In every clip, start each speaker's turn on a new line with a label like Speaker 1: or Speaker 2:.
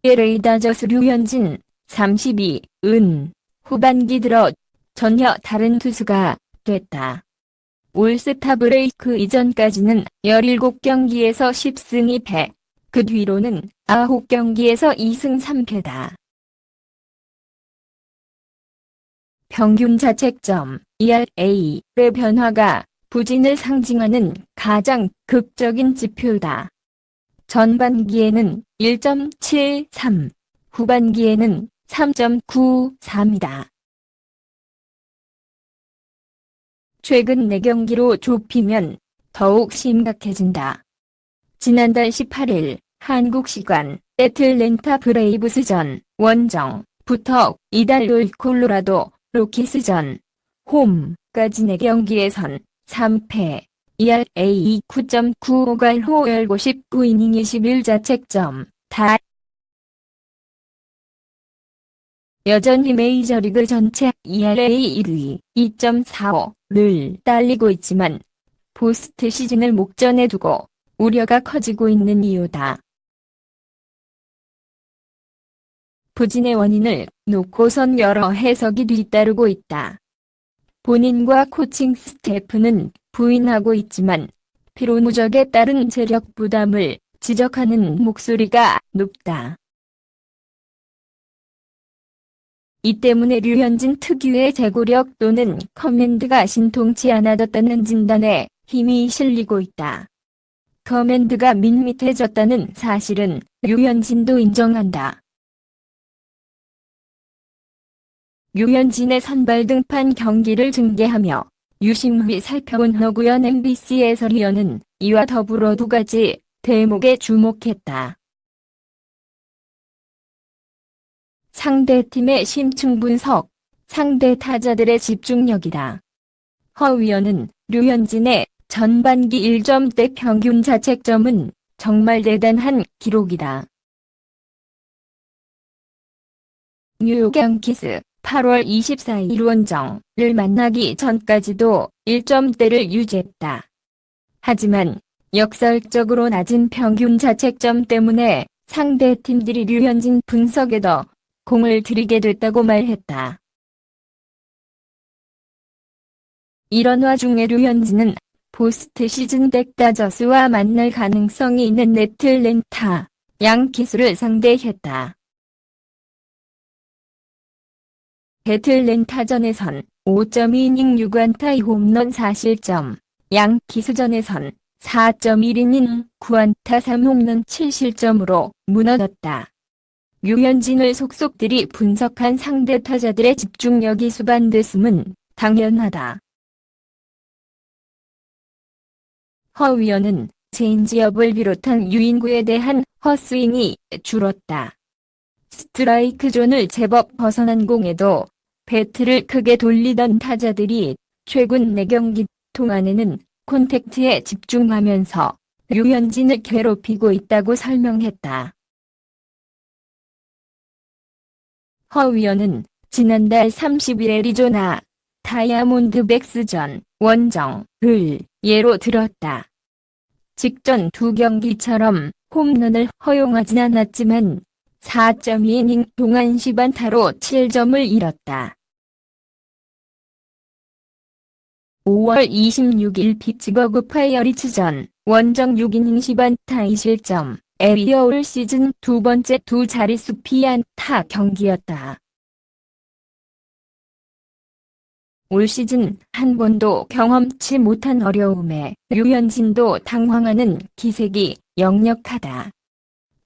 Speaker 1: LA 다저스 류현진 32은 후반기 들어 전혀 다른 투수가 됐다. 올스타 브레이크 이전까지는 17경기에서 10승 2패, 그 뒤로는 9경기에서 2승 3패다. 평균 자책점 ERA의 변화가 부진을 상징하는 가장 극적인 지표다. 전반기에는 1.73, 후반기에는 3.93이다. 최근 4경기로 좁히면 더욱 심각해진다. 지난달 18일 한국 시간 애틀랜타 브레이브스전 원정부터 이달 올 콜로라도 로키스전 홈까지 4경기에선 3패, ERA 9.95갈 호 19이닝 21자책점 다. 여전히 메이저리그 전체 ERA 1위 2.45를 딸리고 있지만 포스트 시즌을 목전에 두고 우려가 커지고 있는 이유다. 부진의 원인을 놓고선 여러 해석이 뒤따르고 있다. 본인과 코칭 스태프는 부인하고 있지만 피로 누적에 따른 체력 부담을 지적하는 목소리가 높다. 이 때문에 류현진 특유의 제구력 또는 커맨드가 신통치 않아졌다는 진단에 힘이 실리고 있다. 커맨드가 밋밋해졌다는 사실은 류현진도 인정한다. 류현진의 선발 등판 경기를 중계하며 유심히 살펴본 허구현 MBC 해설위원은 이와 더불어 2가지 대목에 주목했다. 상대팀의 심층 분석, 상대 타자들의 집중력이다. 허 위원은 류현진의 전반기 1점대 평균 자책점은 정말 대단한 기록이다. 뉴욕 양키스 8월 24일 원정을 만나기 전까지도 1점대를 유지했다. 하지만 역설적으로 낮은 평균 자책점 때문에 상대 팀들이 류현진 분석에 더 공을 들이게 됐다고 말했다. 이런 와중에 류현진은 포스트 시즌 다저스와 만날 가능성이 있는 애틀랜타 양키스를 상대했다. 애틀랜타전에선 5.2이닝 6안타 2홈런 4실점, 양키스전에선 4.1이닝 9안타 3홈런 7실점으로 무너졌다. 류현진을 속속들이 분석한 상대 타자들의 집중력이 수반됐음은 당연하다. 허 위원은 체인지업을 비롯한 유인구에 대한 헛스윙이 줄었다. 스트라이크 존을 제법 벗어난 공에도 배트를 크게 돌리던 타자들이 최근 4경기 동안에는 콘택트에 집중하면서 류현진을 괴롭히고 있다고 설명했다. 허 위원은 지난달 30일 애리조나 다이아몬드백스전 원정을 예로 들었다. 직전 2경기처럼 홈런을 허용하진 않았지만 4.2이닝 동안 10안타로 7점을 잃었다. 5월 26일 피츠버그 파이어리츠전 원정 6이닝 10안타 2실점, 에리어 올 시즌 2번째 2자릿수 피안타 경기였다. 올 시즌 한 번도 경험치 못한 어려움에 류현진도 당황하는 기색이 역력하다.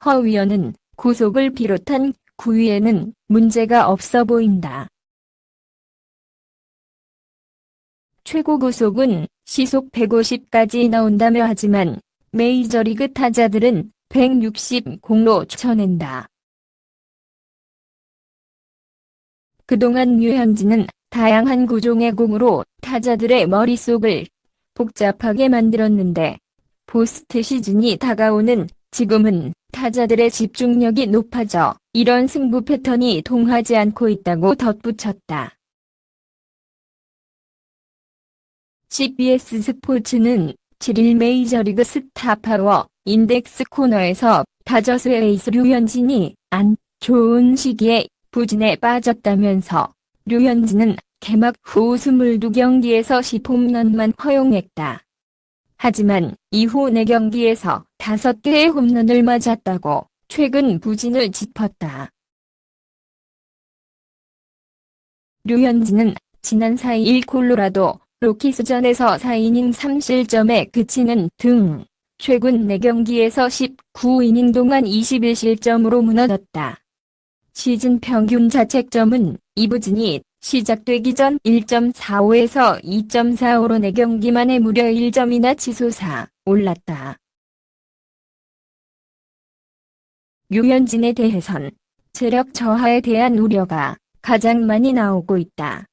Speaker 1: 허 위원은 구속을 비롯한 구위에는 문제가 없어 보인다. 최고 구속은 시속 150까지 나온다며 하지만 메이저리그 타자들은 160공로 쳐낸다. 그동안 류현진은 다양한 구종의 공으로 타자들의 머릿속을 복잡하게 만들었는데 포스트 시즌이 다가오는 지금은 타자들의 집중력이 높아져 이런 승부 패턴이 통하지 않고 있다고 덧붙였다. CBS 스포츠는 7일 메이저리그 스타 파워 인덱스 코너에서 다저스의 에이스 류현진이 안 좋은 시기에 부진에 빠졌다면서 류현진은 개막 후 22경기에서 10홈런만 허용했다. 하지만 이후 4경기에서 5개의 홈런을 맞았다고 최근 부진을 짚었다. 류현진은 지난 4일 콜로라도 로키스전에서 4이닝 3실점에 그치는 등 최근 4경기에서 19이닝 동안 21실점으로 무너졌다. 시즌 평균 자책점은 이 부진이 시작되기 전 1.45에서 2.45로 4경기 만에 무려 1점이나 치솟아 올랐다. 류현진에 대해선 체력 저하에 대한 우려가 가장 많이 나오고 있다.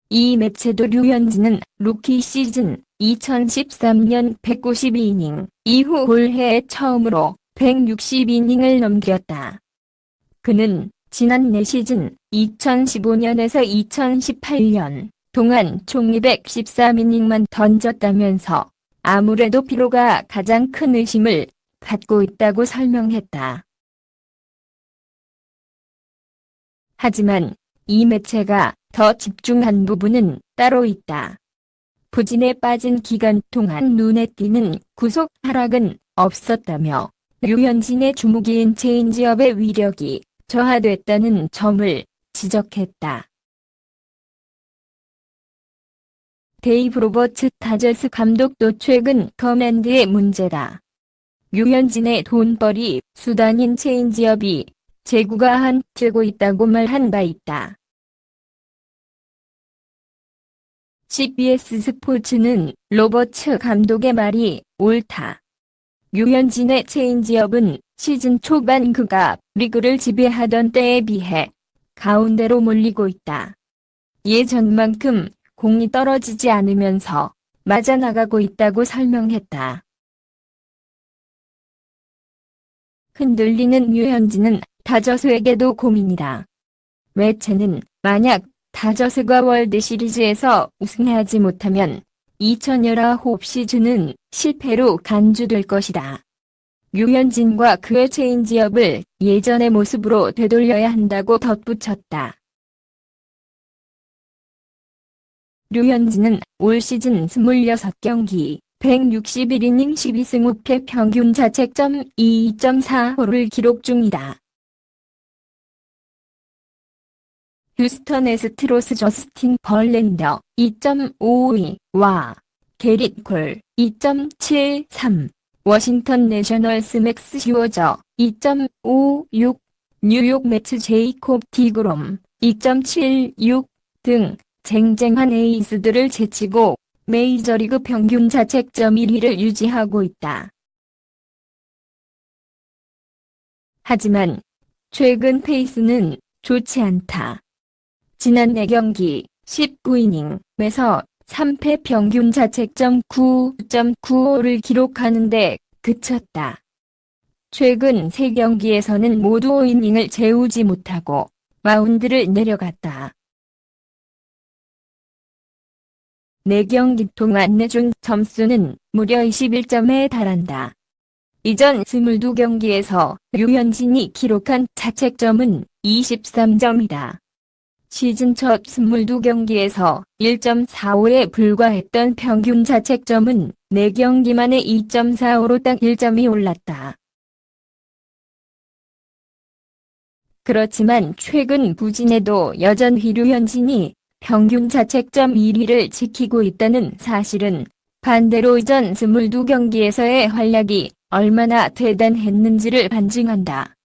Speaker 1: 이 매체도 류현진은 루키 시즌 2013년 192이닝 이후 올해 처음으로 160이닝을 넘겼다. 그는 지난 4시즌 2015년에서 2018년 동안 총 213이닝만 던졌다면서 아무래도 피로가 가장 큰 의심을 받고 있다고 설명했다. 하지만 이 매체가 더 집중한 부분은 따로 있다. 부진에 빠진 기간 동안 눈에 띄는 구속 하락은 없었다며 류현진의 주무기인 체인지업의 위력이 저하됐다는 점을 지적했다. 데이브 로버츠 다저스 감독도 최근 커맨드의 문제다. 류현진의 돈벌이 수단인 체인지업이 제구가 한틀고 있다고 말한 바 있다. CBS 스포츠는 로버츠 감독의 말이 옳다. 류현진의 체인지업은 시즌 초반 그가 리그를 지배하던 때에 비해 가운데로 몰리고 있다. 예전만큼 공이 떨어지지 않으면서 맞아나가고 있다고 설명했다. 흔들리는 류현진은 다저스에게도 고민이다. 매체는 만약 다저스가 월드시리즈에서 우승하지 못하면 2019 시즌은 실패로 간주될 것이다. 류현진과 그의 체인지업을 예전의 모습으로 되돌려야 한다고 덧붙였다. 류현진은 올 시즌 26경기 161이닝 12승 5패 평균 자책점 2.45를 기록 중이다. 휴스턴 애스트로스 저스틴 벌랜더 2.52와 게릿 콜 2.73, 워싱턴 내셔널스 맥스 슈어저 2.56, 뉴욕 매츠 제이콥 디그롬 2.76 등 쟁쟁한 에이스들을 제치고 메이저리그 평균 자책점 1위를 유지하고 있다. 하지만 최근 페이스는 좋지 않다. 지난 4경기 19이닝에서 3패 평균 자책점 9.95를 기록하는데 그쳤다. 최근 3경기에서는 모두 5이닝을 채우지 못하고 마운드를 내려갔다. 4경기 동안 내준 점수는 무려 21점에 달한다. 이전 22경기에서 류현진이 기록한 자책점은 23점이다. 시즌 첫 22경기에서 1.45에 불과했던 평균 자책점은 4경기 만에 2.45로 딱 1점이 올랐다. 그렇지만 최근 부진에도 여전히 류현진이 평균 자책점 1위를 지키고 있다는 사실은 반대로 이전 22경기에서의 활약이 얼마나 대단했는지를 반증한다.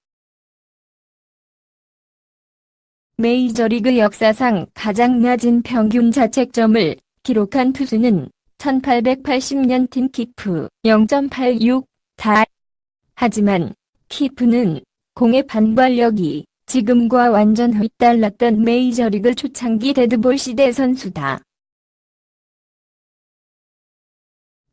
Speaker 1: 메이저리그 역사상 가장 낮은 평균 자책점을 기록한 투수는 1880년 팀 키프 0.86다. 하지만 키프는 공의 반발력이 지금과 완전 휘달랐던 메이저리그 초창기 데드볼 시대 선수다.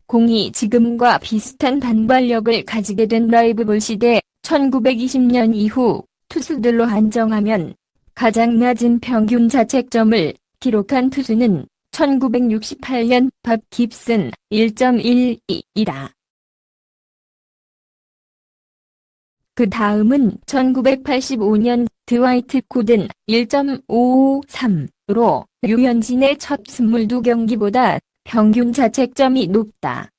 Speaker 1: 공이 지금과 비슷한 반발력을 가지게 된 라이브볼 시대 1920년 이후 투수들로 한정하면 가장 낮은 평균 자책점을 기록한 투수는 1968년 밥 깁슨 1.12이다. 그 다음은 1985년 드와이트 고든 1.553으로 류현진의 첫 22경기보다 평균 자책점이 높다.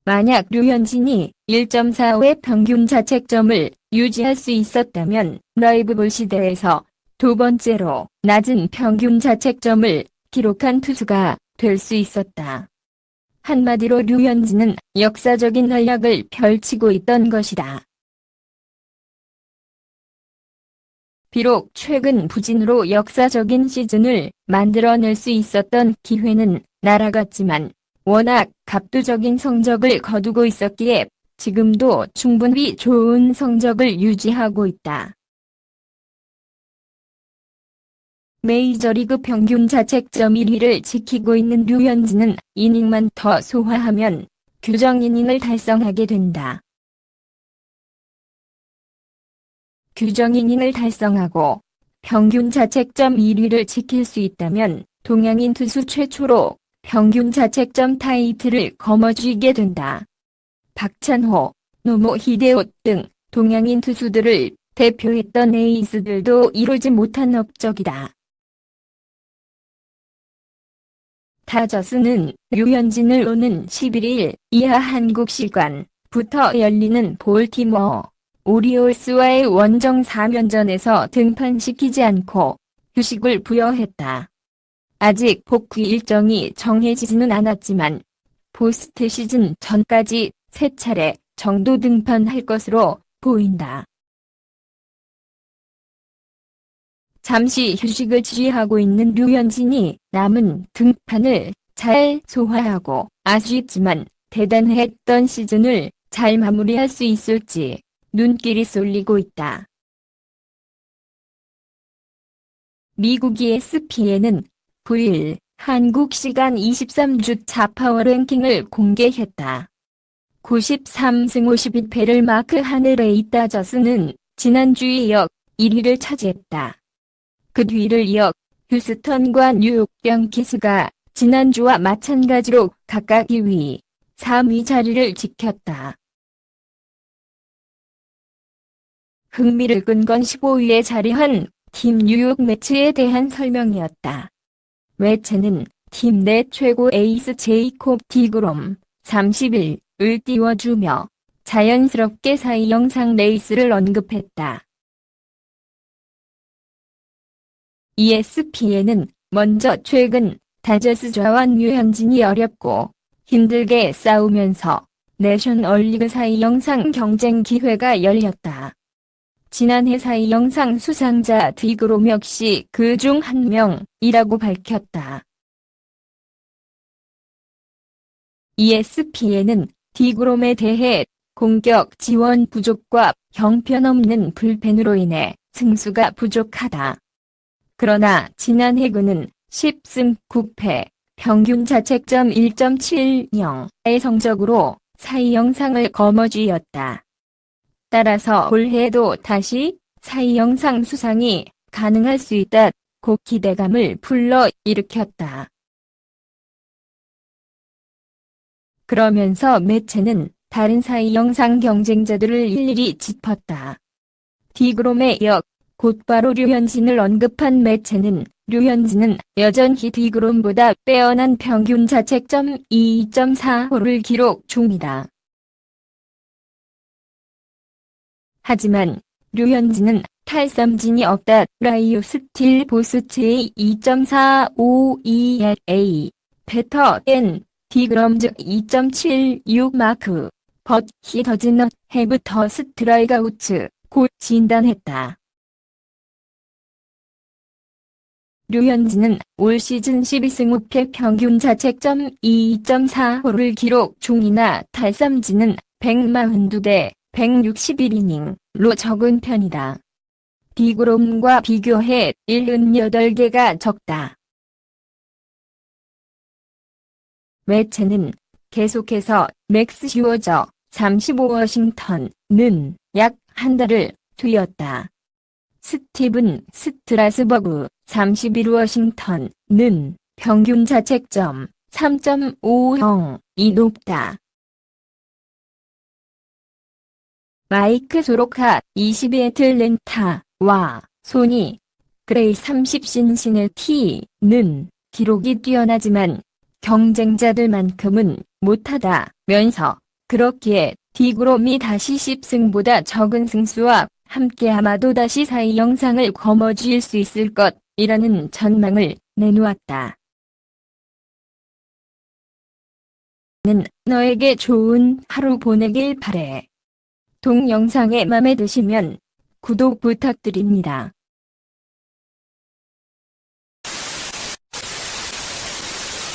Speaker 1: 만약 류현진이 1.45의 평균 자책점을 유지할 수 있었다면 라이브볼 시대에서 두 번째로 낮은 평균 자책점을 기록한 투수가 될 수 있었다. 한마디로 류현진은 역사적인 활약을 펼치고 있던 것이다. 비록 최근 부진으로 역사적인 시즌을 만들어낼 수 있었던 기회는 날아갔지만 워낙 압도적인 성적을 거두고 있었기에 지금도 충분히 좋은 성적을 유지하고 있다. 메이저리그 평균 자책점 1위를 지키고 있는 류현진은 이닝만 더 소화하면 규정 이닝을 달성하게 된다. 규정 이닝을 달성하고 평균 자책점 1위를 지킬 수 있다면 동양인 투수 최초로 평균 자책점 타이틀을 거머쥐게 된다. 박찬호, 노모 히데오 등 동양인 투수들을 대표했던 에이스들도 이루지 못한 업적이다. 다저스는 류현진을 오는 11일 이하 한국 시간부터 열리는 볼티모어 오리올스와의 원정 3연전에서 등판시키지 않고 휴식을 부여했다. 아직 복귀 일정이 정해지지는 않았지만 포스트 시즌 전까지 3차례 정도 등판할 것으로 보인다. 잠시 휴식을 취하고 있는 류현진이 남은 등판을 잘 소화하고 아쉽지만 대단했던 시즌을 잘 마무리할 수 있을지 눈길이 쏠리고 있다. 미국 ESPN은 9일 한국 시간 23주차 파워랭킹을 공개했다. 93승 51패를 마크한 LA 다저스는 지난주에 이어 1위를 차지했다. 그 뒤를 이어 휴스턴과 뉴욕 양키스가 지난주와 마찬가지로 각각 2위, 3위 자리를 지켰다. 흥미를 끈 건 15위에 자리한 팀 뉴욕 매츠에 대한 설명이었다. 매츠는 팀 내 최고 에이스 제이콥 디그롬 30일을 띄워주며 자연스럽게 사이 영상 레이스를 언급했다. ESPN은 먼저 최근 다저스좌와 류현진이 어렵고 힘들게 싸우면서 내셔널리그 사이 영상 경쟁 기회가 열렸다. 지난해 사이 영상 수상자 디그롬 역시 그 중 한 명이라고 밝혔다. ESPN은 디그롬에 대해 공격 지원 부족과 형편없는 불펜으로 인해 승수가 부족하다. 그러나 지난해 그는 10승 9패, 평균 자책점 1.70의 성적으로 사이 영상을 거머쥐었다. 따라서 올해도 다시 사이 영상 수상이 가능할 수 있다고 기대감을 불러일으켰다. 그러면서 매체는 다른 사이 영상 경쟁자들을 일일이 짚었다. 디그롬에 이어 곧바로 류현진을 언급한 매체는 류현진은 여전히 디그롬보다 빼어난 평균 자책점 2.45를 기록 중이다. 하지만 류현진은 탈삼진이 없다. 라이오 스틸 보스트의 2.452A 베터 앤 디그럼즈 2.76 마크 but he does not have the strikeouts 고 진단했다. 류현진은 올 시즌 12승 5패 평균 자책점 2.45를 기록 중이나 탈삼진은 142대 161이닝로 적은 편이다. 디그롬과 비교해 78개가 적다. 매체는 계속해서 맥스 슈어저 35워싱턴은 약 한 달을 뒤였다. 스티븐 스트라스버그 31워싱턴은 평균 자책점 3.50이 높다. 마이크 소로카 20의 애틀랜타와 소니 그레이 30 신시내티는 기록이 뛰어나지만 경쟁자들만큼은 못하다면서 그렇기에 디그롬이 다시 10승보다 적은 승수와 함께 아마도 다시 4위 영상을 거머쥘 수 있을 것이라는 전망을 내놓았다. 는 너에게 좋은 하루 보내길 바래. 동영상에 맘에 드시면 구독 부탁드립니다.